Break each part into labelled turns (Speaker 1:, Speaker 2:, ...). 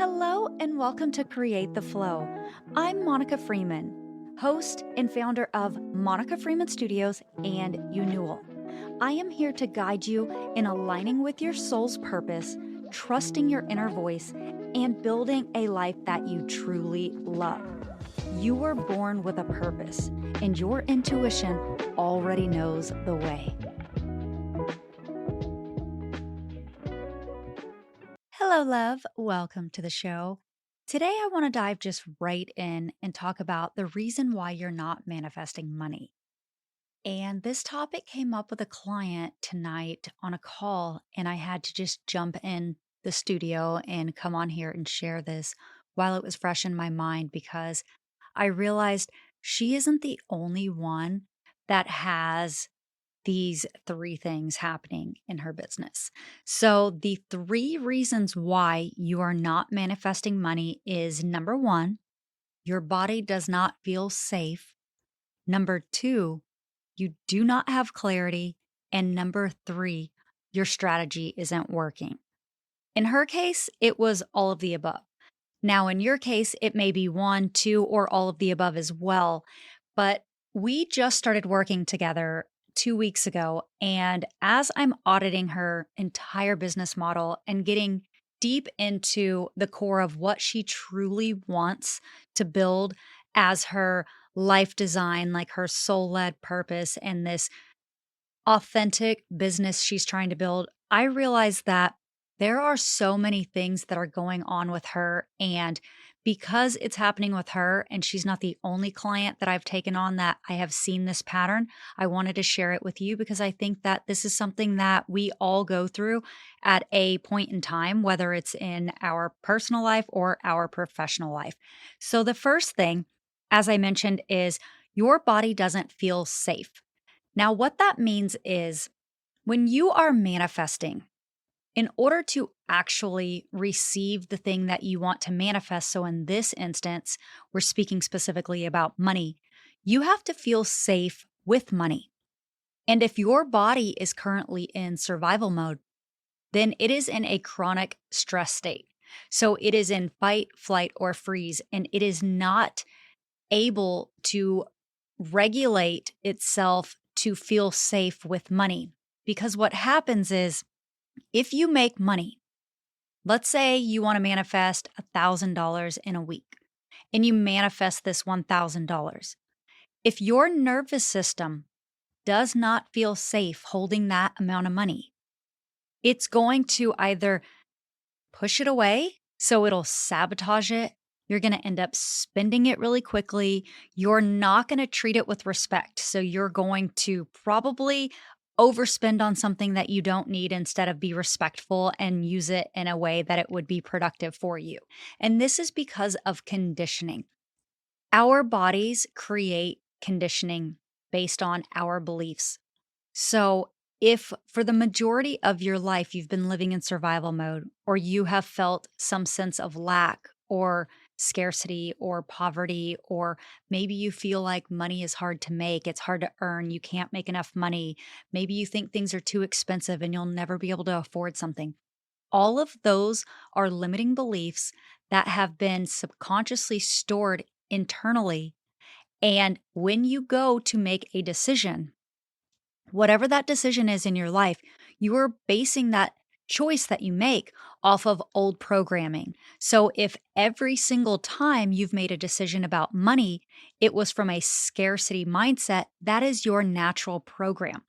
Speaker 1: Hello and welcome to Create the Flow. I'm Monica Freeman, host and founder of Monica Freeman Studios and Unewell. I am here to guide you in aligning with your soul's purpose, trusting your inner voice, and building a life that you truly love. You were born with a purpose, and your intuition already knows the way. Hello, love. Welcome to the show. Today, I want to dive just right in and talk about the reason why you're not manifesting money. And this topic came up with a client tonight on a call, and I had to just jump in the studio and come on here and share this while it was fresh in my mind because I realized she isn't the only one that has these three things happening in her business. So, the three reasons why you are not manifesting money is number one, your body does not feel safe. Number two, you do not have clarity. And number three, your strategy isn't working. In her case, it was all of the above. Now, in your case, it may be one, two, or all of the above as well. But we just started working together 2 weeks ago. And as I'm auditing her entire business model and getting deep into the core of what she truly wants to build as her life design, like her soul led purpose and this authentic business she's trying to build, I realized that there are so many things that are going on with her. And because it's happening with her, and she's not the only client that I've taken on that I have seen this pattern, I wanted to share it with you because I think that this is something that we all go through at a point in time, whether it's in our personal life or our professional life. So, the first thing, as I mentioned, is your body doesn't feel safe. Now, what that means is when you are manifesting, in order to actually receive the thing that you want to manifest, so in this instance, we're speaking specifically about money, you have to feel safe with money. And if your body is currently in survival mode, then it is in a chronic stress state. So it is in fight, flight, or freeze, and it is not able to regulate itself to feel safe with money. Because what happens is if you make money, let's say you want to manifest $1,000 in a week and you manifest this $1,000. If your nervous system does not feel safe holding that amount of money, it's going to either push it away, so it'll sabotage it. You're going to end up spending it really quickly. You're not going to treat it with respect. So you're going to probably overspend on something that you don't need instead of be respectful and use it in a way that it would be productive for you. And this is because of conditioning. Our bodies create conditioning based on our beliefs. So, if for the majority of your life you've been living in survival mode, or you have felt some sense of lack or scarcity or poverty, or maybe you feel like money is hard to make, it's hard to earn, you can't make enough money, maybe you think things are too expensive and you'll never be able to afford something. All of those are limiting beliefs that have been subconsciously stored internally. And when you go to make a decision, whatever that decision is in your life, you are basing that choice that you make off of old programming. So if every single time you've made a decision about money, it was from a scarcity mindset, that is your natural program.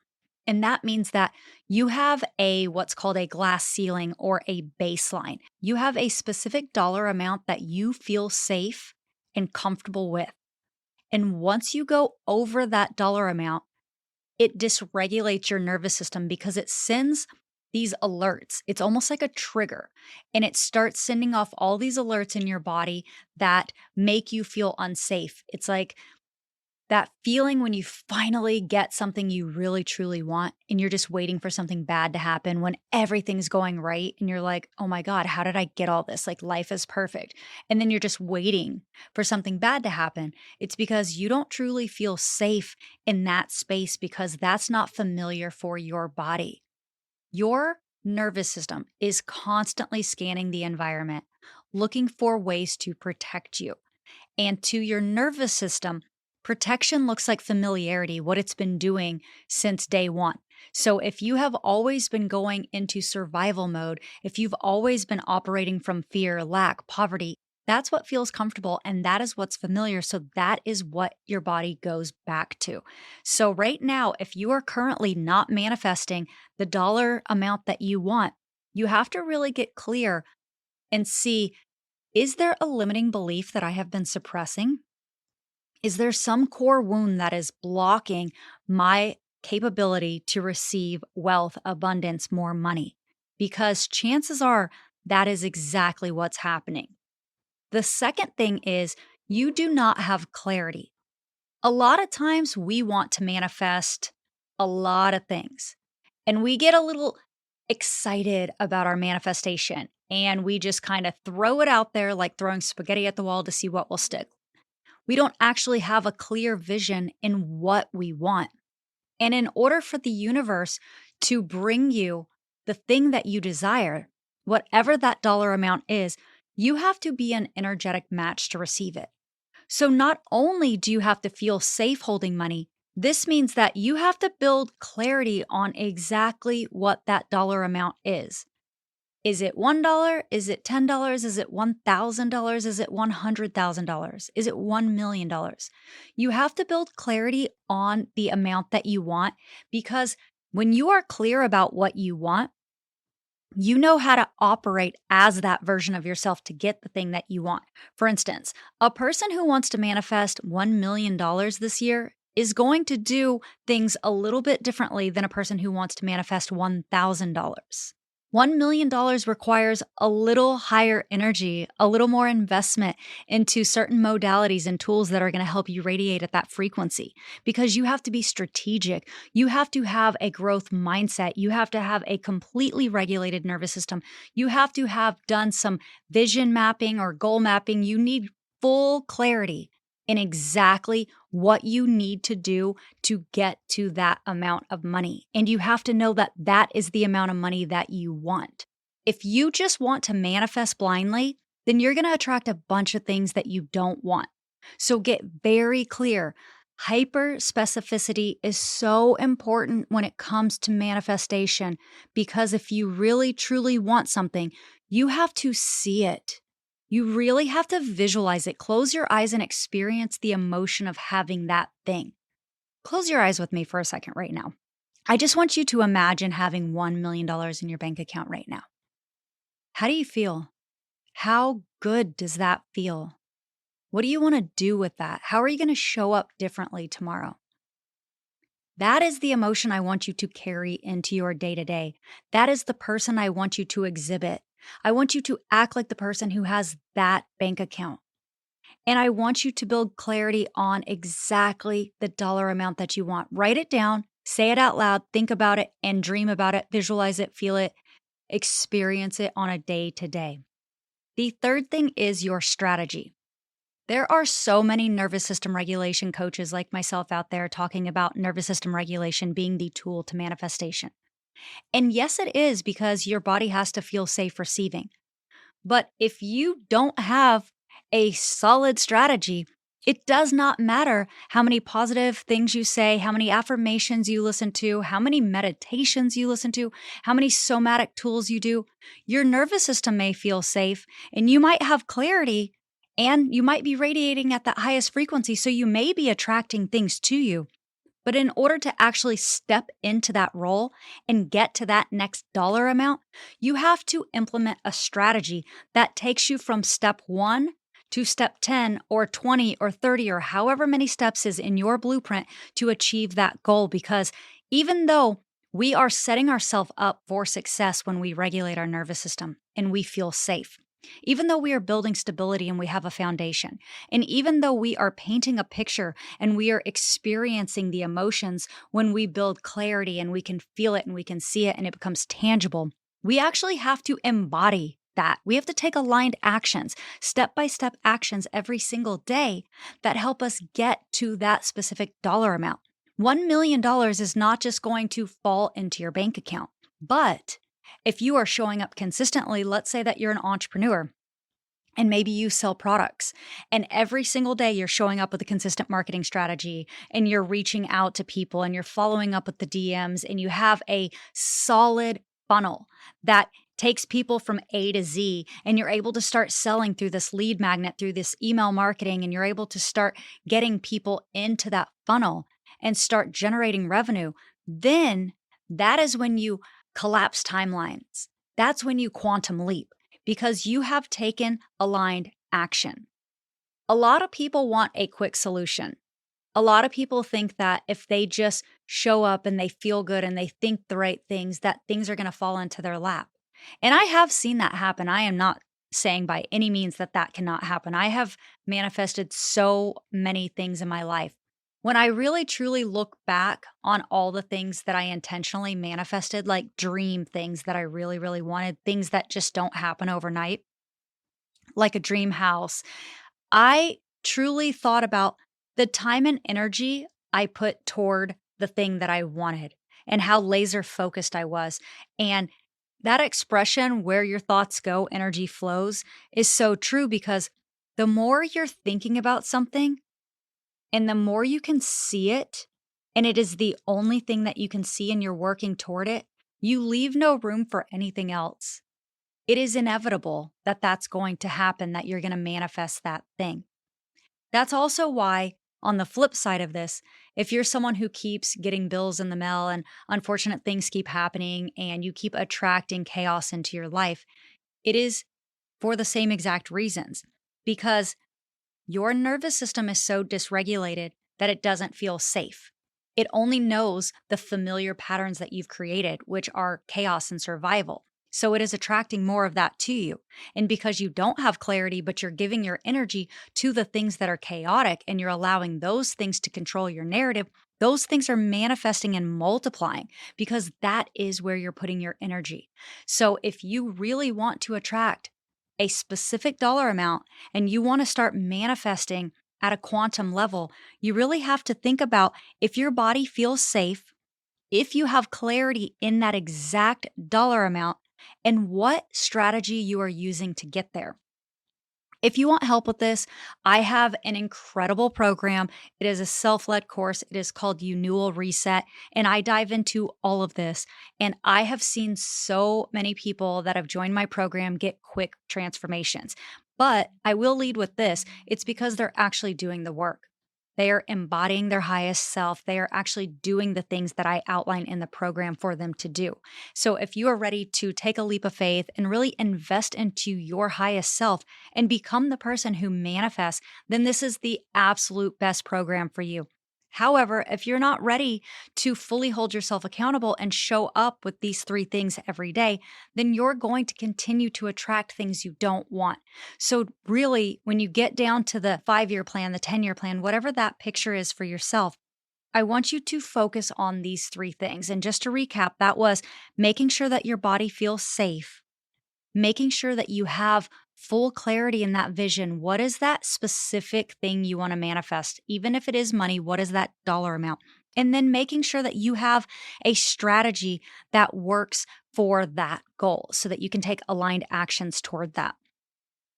Speaker 1: And that means that you have a what's called a glass ceiling or a baseline. You have a specific dollar amount that you feel safe and comfortable with. And once you go over that dollar amount, it dysregulates your nervous system because it sends these alerts. It's almost like a trigger, and it starts sending off all these alerts in your body that make you feel unsafe. It's like that feeling when you finally get something you really truly want and you're just waiting for something bad to happen when everything's going right and you're like, "Oh my god, how did I get all this? Like life is perfect." And then you're just waiting for something bad to happen. It's because you don't truly feel safe in that space because that's not familiar for your body. Your nervous system is constantly scanning the environment, looking for ways to protect you. And to your nervous system, protection looks like familiarity, what it's been doing since day one. So if you have always been going into survival mode, if you've always been operating from fear, lack, poverty, that's what feels comfortable and that is what's familiar. So that is what your body goes back to. So right now, if you are currently not manifesting the dollar amount that you want, you have to really get clear and see, is there a limiting belief that I have been suppressing? Is there some core wound that is blocking my capability to receive wealth, abundance, more money? Because chances are that is exactly what's happening. The second thing is you do not have clarity. A lot of times we want to manifest a lot of things and we get a little excited about our manifestation and we just kind of throw it out there like throwing spaghetti at the wall to see what will stick. We don't actually have a clear vision in what we want. And in order for the universe to bring you the thing that you desire, whatever that dollar amount is, you have to be an energetic match to receive it. So not only do you have to feel safe holding money, this means that you have to build clarity on exactly what that dollar amount is. Is it $1? Is it $10? Is it $1,000? Is it $100,000? Is it $1 million? You have to build clarity on the amount that you want because when you are clear about what you want, you know how to operate as that version of yourself to get the thing that you want. For instance, a person who wants to manifest $1 million this year is going to do things a little bit differently than a person who wants to manifest $1,000. $1 million requires a little higher energy, a little more investment into certain modalities and tools that are going to help you radiate at that frequency because you have to be strategic. You have to have a growth mindset. You have to have a completely regulated nervous system. You have to have done some vision mapping or goal mapping. You need full clarity in exactly what you need to do to get to that amount of money. And you have to know that that is the amount of money that you want. If you just want to manifest blindly, then you're going to attract a bunch of things that you don't want. So get very clear. Hyper specificity is so important when it comes to manifestation because if you really truly want something, you have to see it. You really have to visualize it. Close your eyes and experience the emotion of having that thing. Close your eyes with me for a second right now. I just want you to imagine having $1 million in your bank account right now. How do you feel? How good does that feel? What do you want to do with that? How are you going to show up differently tomorrow? That is the emotion I want you to carry into your day to day. That is the person I want you to exhibit. I want you to act like the person who has that bank account. And I want you to build clarity on exactly the dollar amount that you want. Write it down, say it out loud, think about it, and dream about it, visualize it, feel it, experience it on a day to day. The third thing is your strategy. There are so many nervous system regulation coaches like myself out there talking about nervous system regulation being the tool to manifestation. And yes, it is because your body has to feel safe receiving. But if you don't have a solid strategy, it does not matter how many positive things you say, how many affirmations you listen to, how many meditations you listen to, how many somatic tools you do. Your nervous system may feel safe and you might have clarity and you might be radiating at that highest frequency. So you may be attracting things to you. But in order to actually step into that role and get to that next dollar amount, you have to implement a strategy that takes you from step 1 to step 10 or 20 or 30 or however many steps is in your blueprint to achieve that goal. Because even though we are setting ourselves up for success when we regulate our nervous system and we feel safe, even though we are building stability and we have a foundation, and even though we are painting a picture and we are experiencing the emotions when we build clarity and we can feel it and we can see it and it becomes tangible, we actually have to embody that. We have to take aligned actions, step-by-step actions every single day that help us get to that specific dollar amount. $1 million is not just going to fall into your bank account, but if you are showing up consistently, let's say that you're an entrepreneur and maybe you sell products, and every single day you're showing up with a consistent marketing strategy, and you're reaching out to people, and you're following up with the DMs, and you have a solid funnel that takes people from A to Z, and you're able to start selling through this lead magnet, through this email marketing, and you're able to start getting people into that funnel and start generating revenue. Then that is when you collapse timelines. That's when you quantum leap, because you have taken aligned action. A lot of people want a quick solution. A lot of people think that if they just show up and they feel good and they think the right things, that things are going to fall into their lap. And I have seen that happen. I am not saying by any means that that cannot happen. I have manifested so many things in my life. When I really truly look back on all the things that I intentionally manifested, like dream things that I really, really wanted, things that just don't happen overnight, like a dream house, I truly thought about the time and energy I put toward the thing that I wanted and how laser focused I was. And that expression, where your thoughts go, energy flows, is so true, because the more you're thinking about something and the more you can see it, and it is the only thing that you can see and you're working toward it, you leave no room for anything else. It is inevitable that that's going to happen, that you're going to manifest that thing. That's also why, on the flip side of this, if you're someone who keeps getting bills in the mail and unfortunate things keep happening and you keep attracting chaos into your life, it is for the same exact reasons, because your nervous system is so dysregulated that it doesn't feel safe. It only knows the familiar patterns that you've created, which are chaos and survival. So it is attracting more of that to you. And because you don't have clarity, but you're giving your energy to the things that are chaotic and you're allowing those things to control your narrative, those things are manifesting and multiplying, because that is where you're putting your energy. So if you really want to attract a specific dollar amount and you want to start manifesting at a quantum level, you really have to think about if your body feels safe, if you have clarity in that exact dollar amount, and what strategy you are using to get there. If you want help with this, I have an incredible program. It is a self-led course. It is called Renewal Reset, and I dive into all of this. And I have seen so many people that have joined my program get quick transformations. But I will lead with this. It's because they're actually doing the work. They are embodying their highest self. They are actually doing the things that I outline in the program for them to do. So if you are ready to take a leap of faith and really invest into your highest self and become the person who manifests, then this is the absolute best program for you. However, if you're not ready to fully hold yourself accountable and show up with these three things every day, then you're going to continue to attract things you don't want. So, really, when you get down to the 5-year plan, the 10-year plan, whatever that picture is for yourself, I want you to focus on these three things. And just to recap, that was making sure that your body feels safe, making sure that you have full clarity in that vision. What is that specific thing you want to manifest? Even if it is money, what is that dollar amount? And then making sure that you have a strategy that works for that goal so that you can take aligned actions toward that.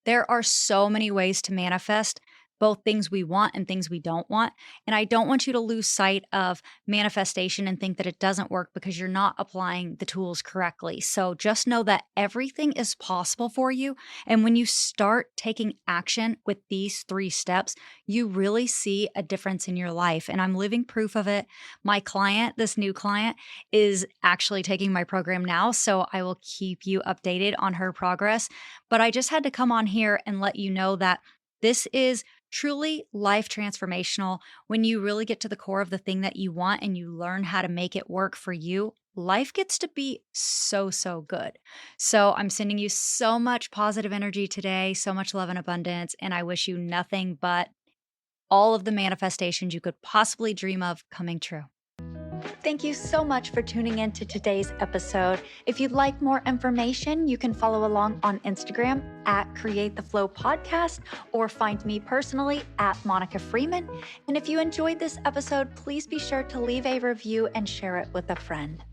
Speaker 1: There are so many ways to manifest both things we want and things we don't want. And I don't want you to lose sight of manifestation and think that it doesn't work because you're not applying the tools correctly. So just know that everything is possible for you. And when you start taking action with these 3 steps, you really see a difference in your life. And I'm living proof of it. My client, this new client, is actually taking my program now. So I will keep you updated on her progress. But I just had to come on here and let you know that this is truly life transformational. When you really get to the core of the thing that you want and you learn how to make it work for you, life gets to be so, so good. So I'm sending you so much positive energy today, so much love and abundance, and I wish you nothing but all of the manifestations you could possibly dream of coming true. Thank you so much for tuning in to today's episode. If you'd like more information, you can follow along on Instagram at Create the Flow Podcast or find me personally at Monica Freeman. And if you enjoyed this episode, please be sure to leave a review and share it with a friend.